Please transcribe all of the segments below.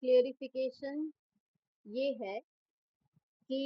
Clarification ये है कि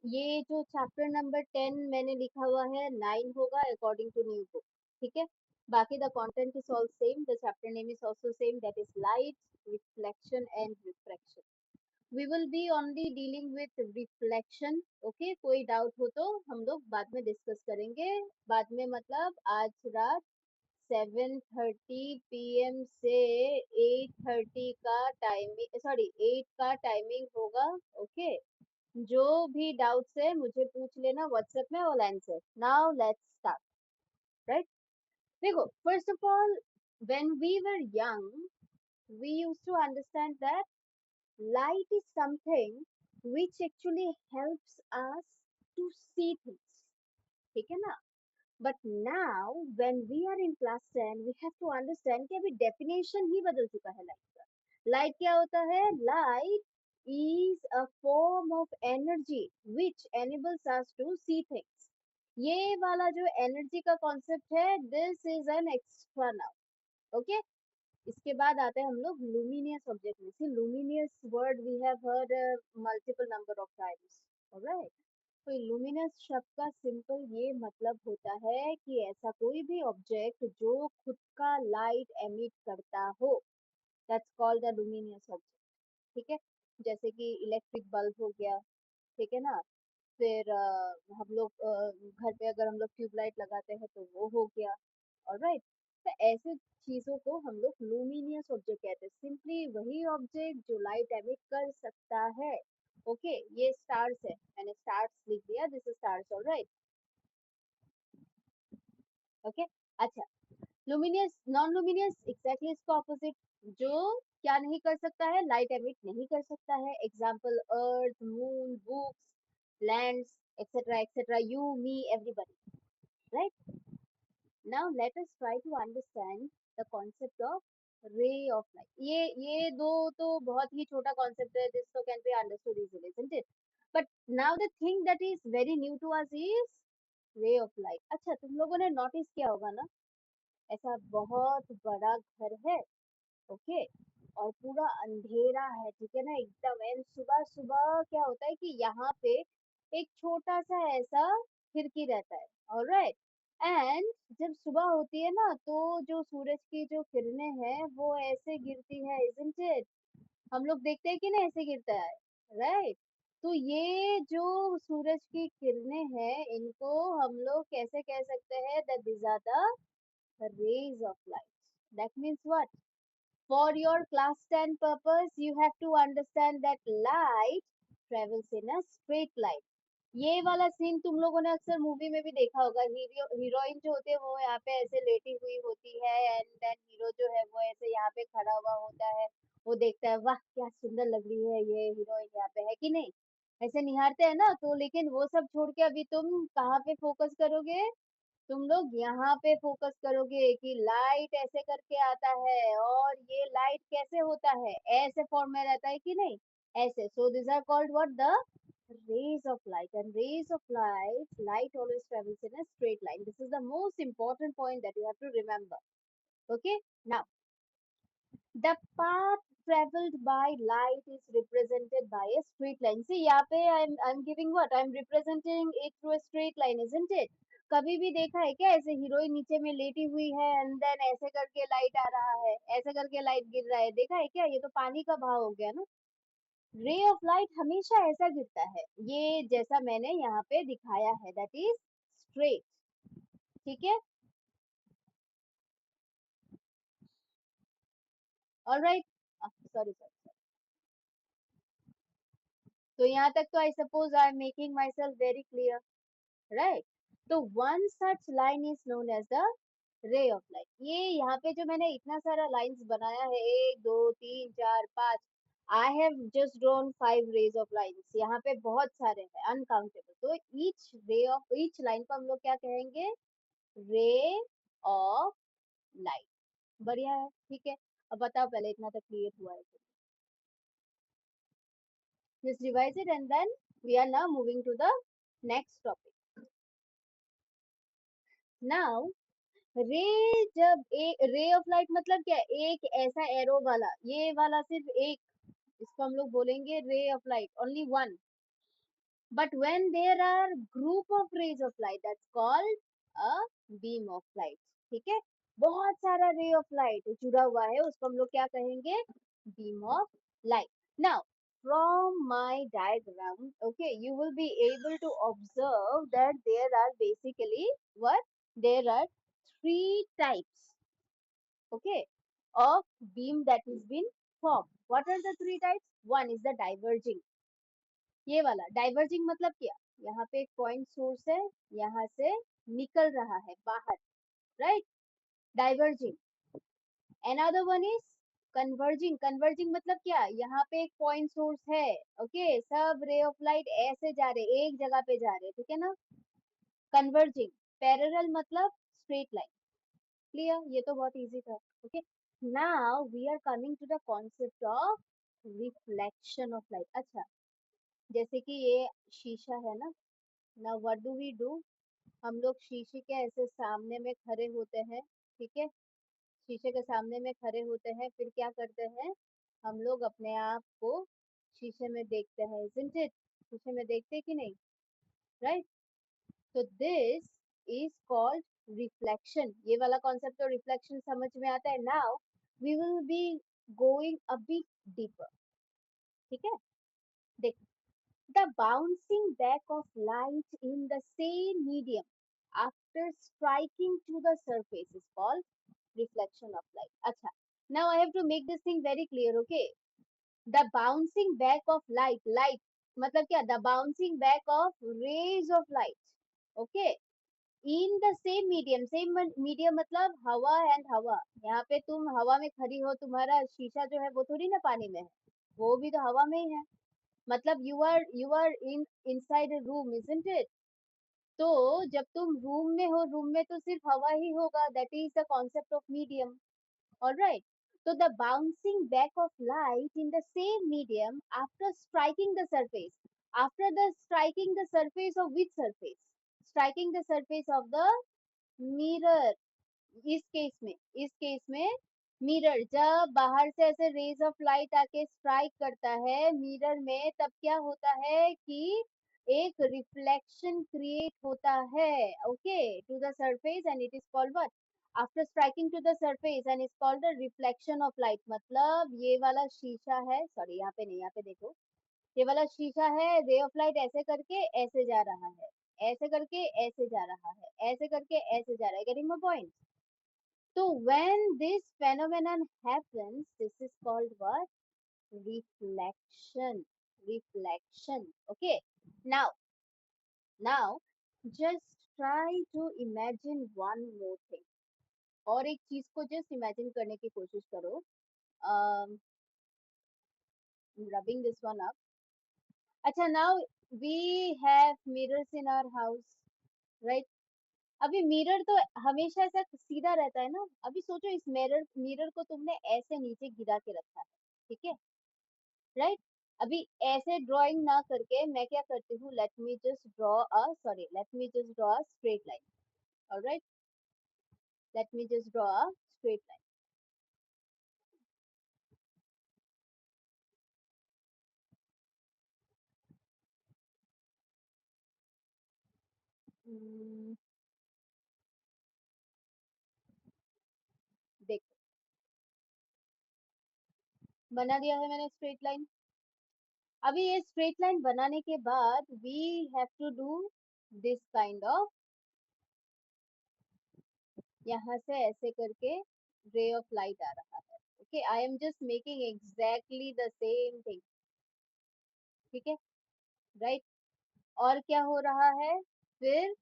ये जो चैप्टर नंबर 10 मैंने लिखा हुआ है 9 होगा अकॉर्डिंग टू न्यू बुक, ठीक है। बाकी the content is all same, the chapter name is also same, that is light, reflection and refraction. We will be only dealing with reflection, okay. कोई doubt हो तो हम लोग बाद में डिस्कस करेंगे। बाद में मतलब आज रात 7:30 PM से 8:30 का टाइमिंग, सॉरी 8 का टाइमिंग होगा, ओके। जो भी डाउट्स है मुझे पूछ लेना व्हाट्सएप में, all answer. Now let's start, right. देखो, first of all, when we were young we used to understand that light is something which actually helps us to see things, ठीक है ना। But now when we are in class 10 we have to understand कि अभी definition ही बदल चुका है light का। Light क्या होता है? Light is a form of energy which enables us to see things. ये वाला जो एनर्जी का कॉन्सेप्ट है, this is an extra now, okay. इसके बाद आते हैं हम लोग लुमिनियस ऑब्जेक्ट में। See, luminous word we have heard multiple number of times, alright. तो लुमिनस शब्द का सिंपल ये मतलब होता है कि ऐसा कोई भी ऑब्जेक्ट जो खुद का लाइट एमिट करता हो, that's called the luminous object, ठीक है। जैसे कि इलेक्ट्रिक बल्ब हो गया, ठीक है ना। फिर हम लोग घर पे अगर हम लोग ट्यूबलाइट लगाते हैं तो वो हो गया, ऑलराइट। तो ऐसे चीजों को हम लोग लुमिनियस ऑब्जेक्ट कहते हैं, सिंपली वही ऑब्जेक्ट जो लाइट एमिट कर सकता है, ओके। ये स्टार्स है, मैंने स्टार्स लिख दिया, this is stars, alright, okay. अच्छा, लुमिनियस, नॉन लुमिनियस एग्जैक्टली इसका ऑपोजिट, जो क्या नहीं कर सकता है? लाइट एमिट नहीं कर सकता है। Example earth, moon, books, lands, etcetera etcetera, you, me, everybody, right. Now let us try to understand the concept of ray of light. ये दो तो बहुत ही छोटा कॉन्सेप्ट है, दिस तो can be understood easily, isn't it? But now the thing that is very new to us is ray of light. अच्छा, तुम लोगों ने नोटिस किया होगा ना, ऐसा बहुत बड़ा घर है, ओके, और पूरा अंधेरा है, ठीक है ना, एकदम। एंड सुबह सुबह क्या होता है कि यहाँ पे एक छोटा सा ऐसा खिड़की रहता है, ऑलराइट। एंड जब सुबह होती है ना, तो जो सूरज की जो किरणें हैं वो ऐसे गिरती है, इजंट इट? हम लोग देखते हैं कि ना ऐसे गिरता है, राइट। तो ये जो सूरज की किरणें हैं, इनको हम लोग कैसे कह सकते हैं? That these are the rays of light. That means what? For your class 10 purpose, you have to understand that light travels in a straight line. ये वाला सीन तुम लोगों ने अक्सर मूवी में भी देखा होगा। हीरोइन जो होती है वो यहाँ पे ऐसे लेटी हुई होती है, एंड देन हीरो जो है वो ऐसे यहाँ पे खड़ा हुआ होता है। वो देखता है, वाह क्या सुंदर लग रही है ये हीरोइन यहाँ पे, है कि नहीं? ऐसे निहारते हैं ना। तो लेकिन वो सब छोड़ के अभी तुम कहाँ पे फोकस करोगे? तुम लोग यहाँ पे फोकस करोगे कि लाइट ऐसे करके आता है, और ये लाइट कैसे होता है? ऐसे फॉर्म में रहता है कि नहीं? ऐसे। So this are called what? The rays of light. And rays of light always travels in a straight line. This is the most important point that you have to remember, okay. Now, the path traveled by light is represented by a straight line. See, यहाँ पे I'm giving what? I'm representing it through a straight line, isn't it? कभी भी देखा है क्या ऐसे heroine नीचे में लेटी हुई है, एंड देन ऐसे करके लाइट आ रहा है, ऐसे करके लाइट गिर रहा है? देखा है क्या? ये तो पानी का बहाव हो गया ना। रे ऑफ लाइट हमेशा ऐसा गिरता है, ये जैसा मैंने यहाँ पे दिखाया है, दैट इज स्ट्रेट, ठीक है, ऑलराइट। सॉरी सॉरी, तो यहाँ तक तो I suppose I am making myself very clear, right. तो one such line is known as the ray of light. ये यहाँ पे जो मैंने इतना सारा लाइंस बनाया है, 1 2 3 4 5, I have just drawn 5 rays of lines. यहाँ पे बहुत सारे हैं, अनकाउंटेबल। तो each ray of, each line को हम लोग क्या कहेंगे? रे ऑफ लाइट। बढ़िया है, ठीक है। अब बताओ पहले इतना तक क्लियर हुआ है तो? Just revise it and then we are now moving to the next topic. Now, ray, जब ए रे ऑफ लाइट मतलब क्या है? एक ऐसा एरो वाला, ये वाला सिर्फ एक इसको हम लोग बोलेंगे रे of light, only one. But when there are group of rays of light, that's called a beam of light. ठीक है, बहुत सारा ray of light जुड़ा हुआ है, उसको हम लोग क्या कहेंगे, beam of light. Now from my diagram, okay, you will be able to observe that there are basically what, there are three types, okay, of beam that is been formed. What are the three types? One is the diverging. ये वाला diverging मतलब क्या, यहाँ पे एक point source है, यहाँ से निकल रहा है बाहर, right, diverging. Another one is converging. Converging मतलब क्या, यहाँ पे एक पॉइंट सोर्स है, ओके, सब रे ऑफ लाइट ऐसे जा रहे, एक जगह पे जा रहे, ठीक है ना. कन्वर्जिंग. पैरेलल मतलब स्ट्रेट लाइन. क्लियर, ये तो बहुत इजी था. Okay, now we are coming to the concept of reflection of light. अच्छा, जैसे कि ये शीशा है ना, now what do we do, हम लोग शीशे के ऐसे सामने में खड़े होते हैं, ठीक है, शीशे के सामने में खड़े होते हैं, फिर क्या करते हैं, हम लोग अपने आप को शीशे में देखते हैं, isn't it? शीशे में देखते हैं कि नहीं, राइट. तो दिस इज कॉल्ड रिफ्लेक्शन. ये वाला कॉन्सेप्ट तो रिफ्लेक्शन समझ में आता है. Now we will be going a bit deeper, ठीक है. देख, the bouncing back of light in the same medium after striking to the surface is called reflection of light. Acha, now I have to make this thing very clear, okay? The bouncing back of light मतलब क्या, the bouncing back of rays of light, okay, in the same medium मतलब हवा and हवा. यहाँ पे तुम हवा में खड़ी हो, तुम्हारा शीशा जो है वो थोड़ी ना पानी में है, वो भी तो हवा में ही है. मतलब you are in inside a room, isn't it. तो जब तुम रूम में हो, रूम में तो सिर्फ हवा ही होगा, that is the concept of medium. Alright. So the bouncing back of light in the same medium after striking the surface. After the striking the surface of which surface? Striking the surface of the mirror. इस case में mirror, जब बाहर से ऐसे raise of light आके strike करता है mirror में, तब क्या होता है कि एक रिफ्लेक्शन क्रिएट होता है, okay, to the surface, and it is called what, after striking to the surface, and is called the reflection of light. मतलब ये वाला शीशा है, सॉरी यहाँ पे नहीं, यहाँ पे देखो, ये वाला शीशा है, रे ऑफ लाइट ऐसे करके ऐसे जा रहा है, ऐसे करके ऐसे जा रहा है, ऐसे करके ऐसे जा रहा है. Getting my point? So when this phenomenon happens, this is called what? Reflection. Reflection. Okay. Now, now, just try to imagine one more thing. और एक चीज को just imagine करने की कोशिश करो. Um, rubbing this one up. अच्छा, now we have mirrors in our house, right? अभी मिरर तो हमेशा ऐसा सीधा रहता है ना. अभी सोचो, इस मिरर मिरर को तुमने ऐसे नीचे गिरा के रखा है, ठीक है, राइट. अभी ऐसे ड्राइंग ना करके मैं क्या करती हूँ, let me just draw a straight line. Alright, let me just draw a straight line. देखो, बना दिया है मैंने स्ट्रेट लाइन. अभी ये स्ट्रेट लाइन बनाने के बाद we have to do this kind of, यहाँ से ऐसे करके रे ऑफ लाइट आ रहा है, okay, I am just making exactly the same thing, ठीक है, राइट. और क्या हो रहा है, फिर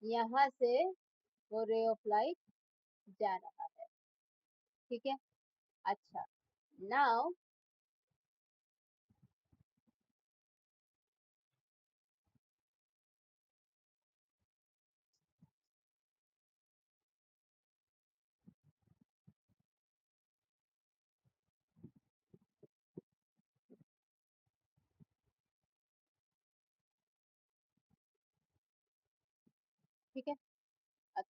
यहाँ से वो रे ऑफ लाइट जा रहा है, ठीक है. अच्छा, नाउ ठीक है. अच्छा,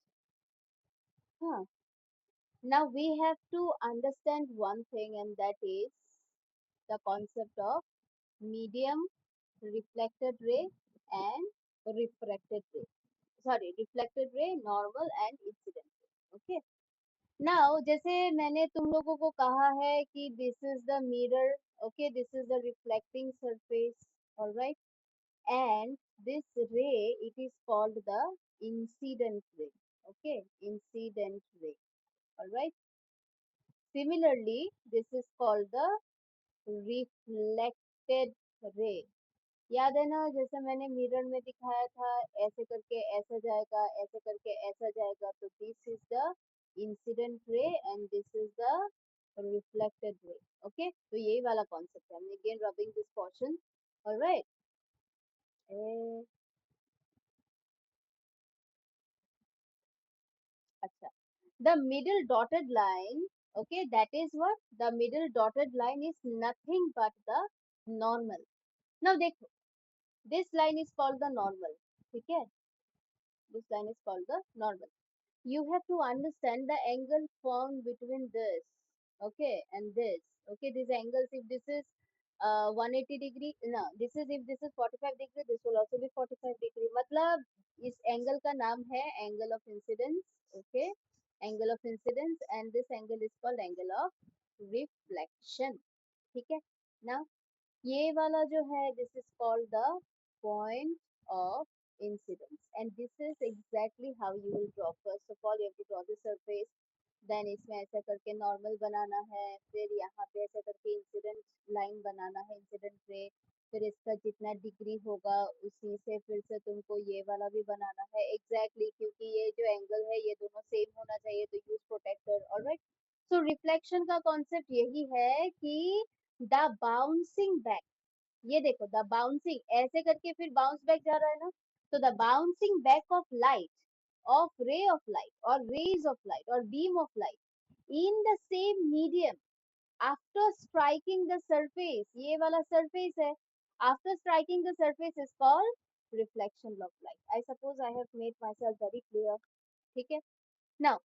हाँ, now we have to understand one thing, and that is the concept of medium, reflected ray and refracted ray. Sorry, reflected ray, normal and incident ray. Okay. Now, जैसे मैंने तुम लोगों को कहा है कि this is the mirror, okay, this is the reflecting surface, all right, and this ray, it is called the incident ray, okay, incident ray, all right. Similarly, this is called the reflected ray. याद है ना, जैसे मैंने mirror में दिखाया था, ऐसे करके ऐसा जाएगा, ऐसे करके ऐसा जाएगा, तो this is the incident ray and this is the reflected ray. Okay, तो यही वाला कॉन्सेप्ट है. I'm again rubbing this portion. All right. अच्छा, the middle dotted line, okay, that is what the middle dotted line is nothing but the normal. Now देखो, this line is called the normal. ठीक है, this line is called the normal. You have to understand the angle formed between this, okay, and this. Okay, these angles, if this is 180 degree, no, this is, if this is 45 degree, this will also be 45 degree. मतलब इस angle का नाम है angle of incidence. Okay, angle of incidence, and this angle is called angle of reflection. ठीक है. Now ये वाला जो है, this is called the point of incidence, and this is exactly how you will draw. First of all, you have to draw the surface, then इसमें ऐसा करके normal बनाना है, फिर यहाँ पे ऐसा करके इंसिडेंट लाइन बनाना है, इंसिडेंट रे, फिर इसका जितना डिग्री होगा उसी से फिर से तुमको ये वाला भी बनाना है एग्जैक्टली क्योंकि ये जो एंगल है ये दोनों सेम होना चाहिए, तो यूज प्रोटेक्टर. ऑलराइट, सो रिफ्लेक्शन का कॉन्सेप्ट यही है कि द बाउंसिंग बैक, ये देखो द बाउंसिंग ऐसे करके फिर बाउंस बैक जा रहा है ना, तो the bouncing back of light, of ray of light or rays of light or beam of light in the same medium after striking the surface, ये वाला surface है, after striking the surface is called reflection of light. I suppose I have made myself very clear. ठीक है. Now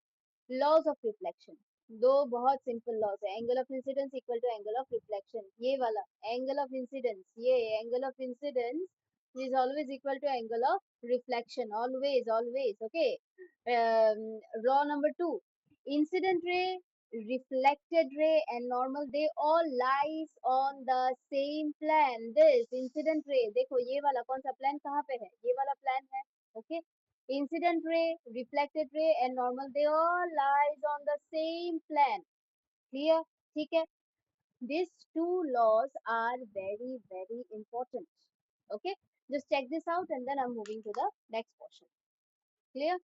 laws of reflection, दो बहुत simple laws है. Angle of incidence equal to angle of reflection, ये वाला angle of incidence, ये angle of incidence is always equal to angle of reflection, always, always. Okay. Law number 2, incident ray, reflected ray and normal, they all lies on the same plan. This incident ray, देखो ये वाला कौन सा plan कहाँ पे है, ये वाला प्लान है. Okay, incident ray, reflected ray and normal, they all lies on the same plan. Clear? ठीक है. These two laws are very, very important. Okay, just check this out and then I'm moving to the next portion. Clear?